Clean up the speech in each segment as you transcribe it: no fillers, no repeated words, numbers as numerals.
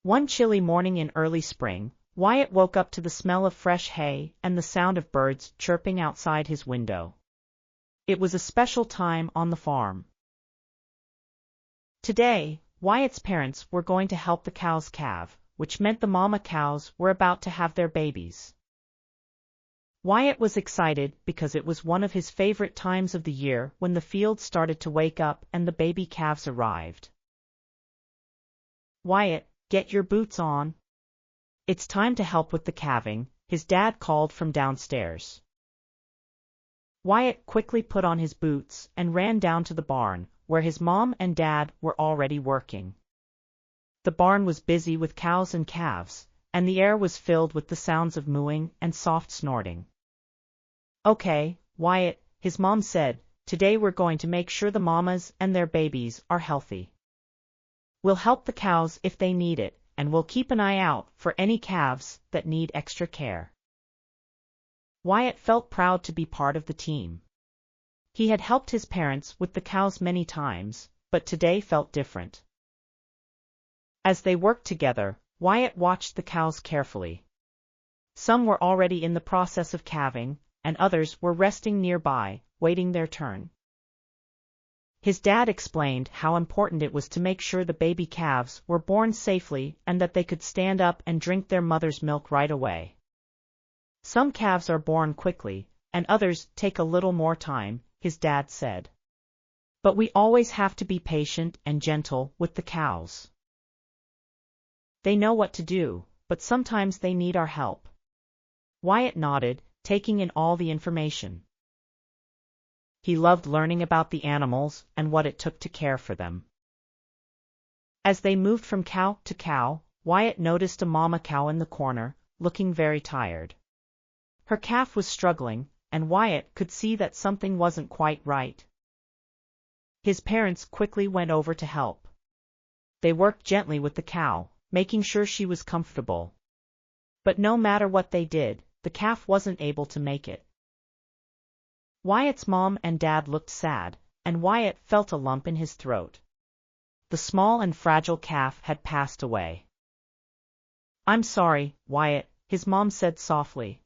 One chilly morning in early spring, Wyatt woke up to the smell of fresh hay and the sound of birds chirping outside his window. It was a special time on the farm. Today, Wyatt's parents were going to help the cows calve, which meant the mama cows were about to have their babies. Wyatt was excited because it was one of his favorite times of the year when the fields started to wake up and the baby calves arrived. "Wyatt, get your boots on. It's time to help with the calving," his dad called from downstairs. Wyatt quickly put on his boots and ran down to the barn, where his mom and dad were already working. The barn was busy with cows and calves, and the air was filled with the sounds of mooing and soft snorting. "Okay, Wyatt," his mom said, "today we're going to make sure the mamas and their babies are healthy. We'll help the cows if they need it, and we'll keep an eye out for any calves that need extra care." Wyatt felt proud to be part of the team. He had helped his parents with the cows many times, but today felt different. As they worked together, Wyatt watched the cows carefully. Some were already in the process of calving, and others were resting nearby, waiting their turn. His dad explained how important it was to make sure the baby calves were born safely and that they could stand up and drink their mother's milk right away. "Some calves are born quickly, and others take a little more time," his dad said. "But we always have to be patient and gentle with the cows. They know what to do, but sometimes they need our help." Wyatt nodded, taking in all the information. He loved learning about the animals and what it took to care for them. As they moved from cow to cow, Wyatt noticed a mama cow in the corner, looking very tired. Her calf was struggling, and Wyatt could see that something wasn't quite right. His parents quickly went over to help. They worked gently with the cow, making sure she was comfortable. But no matter what they did, the calf wasn't able to make it. Wyatt's mom and dad looked sad, and Wyatt felt a lump in his throat. The small and fragile calf had passed away. "I'm sorry, Wyatt," his mom said softly.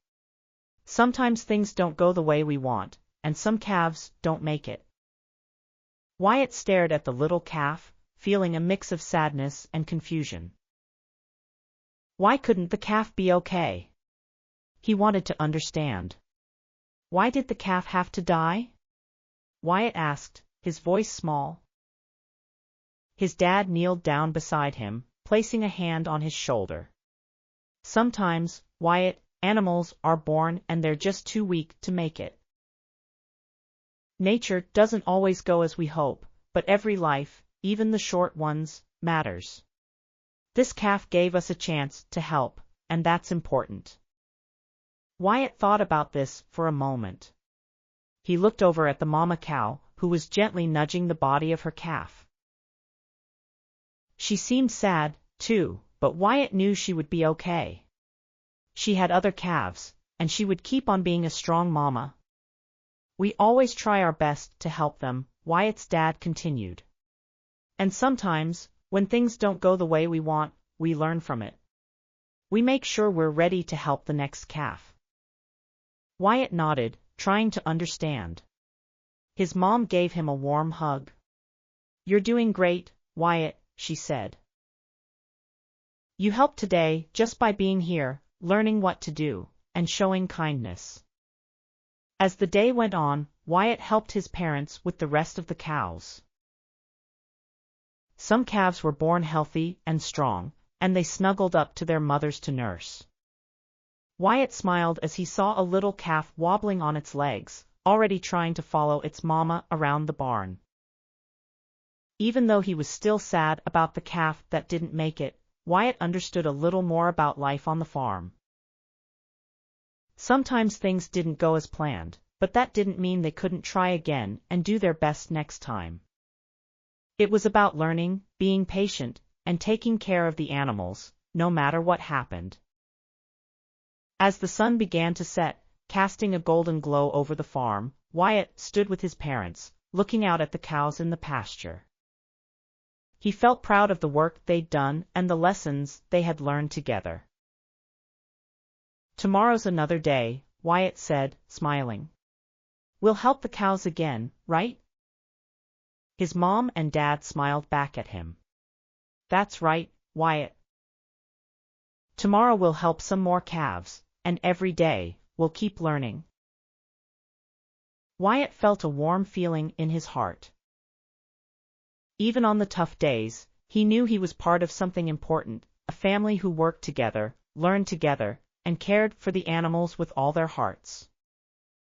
"Sometimes things don't go the way we want, and some calves don't make it." Wyatt stared at the little calf, feeling a mix of sadness and confusion. Why couldn't the calf be okay? He wanted to understand. Why did the calf have to die? Wyatt asked, his voice small. His dad kneeled down beside him, placing a hand on his shoulder. "Sometimes, Wyatt, animals are born and they're just too weak to make it. Nature doesn't always go as we hope, but every life, even the short ones, matters. This calf gave us a chance to help, and that's important." Wyatt thought about this for a moment. He looked over at the mama cow, who was gently nudging the body of her calf. She seemed sad, too, but Wyatt knew she would be okay. She had other calves, and she would keep on being a strong mama. "We always try our best to help them," Wyatt's dad continued. "And sometimes, when things don't go the way we want, we learn from it. We make sure we're ready to help the next calf." Wyatt nodded, trying to understand. His mom gave him a warm hug. "You're doing great, Wyatt," she said. "You helped today just by being here, learning what to do, and showing kindness." As the day went on, Wyatt helped his parents with the rest of the cows. Some calves were born healthy and strong, and they snuggled up to their mothers to nurse. Wyatt smiled as he saw a little calf wobbling on its legs, already trying to follow its mama around the barn. Even though he was still sad about the calf that didn't make it, Wyatt understood a little more about life on the farm. Sometimes things didn't go as planned, but that didn't mean they couldn't try again and do their best next time. It was about learning, being patient, and taking care of the animals, no matter what happened. As the sun began to set, casting a golden glow over the farm, Wyatt stood with his parents, looking out at the cows in the pasture. He felt proud of the work they'd done and the lessons they had learned together. Tomorrow's another day, Wyatt said, smiling. We'll help the cows again, right? His mom and dad smiled back at him. That's right, Wyatt. Tomorrow we'll help some more calves, and every day, we'll keep learning. Wyatt felt a warm feeling in his heart. Even on the tough days, he knew he was part of something important, a family who worked together, learned together, and cared for the animals with all their hearts.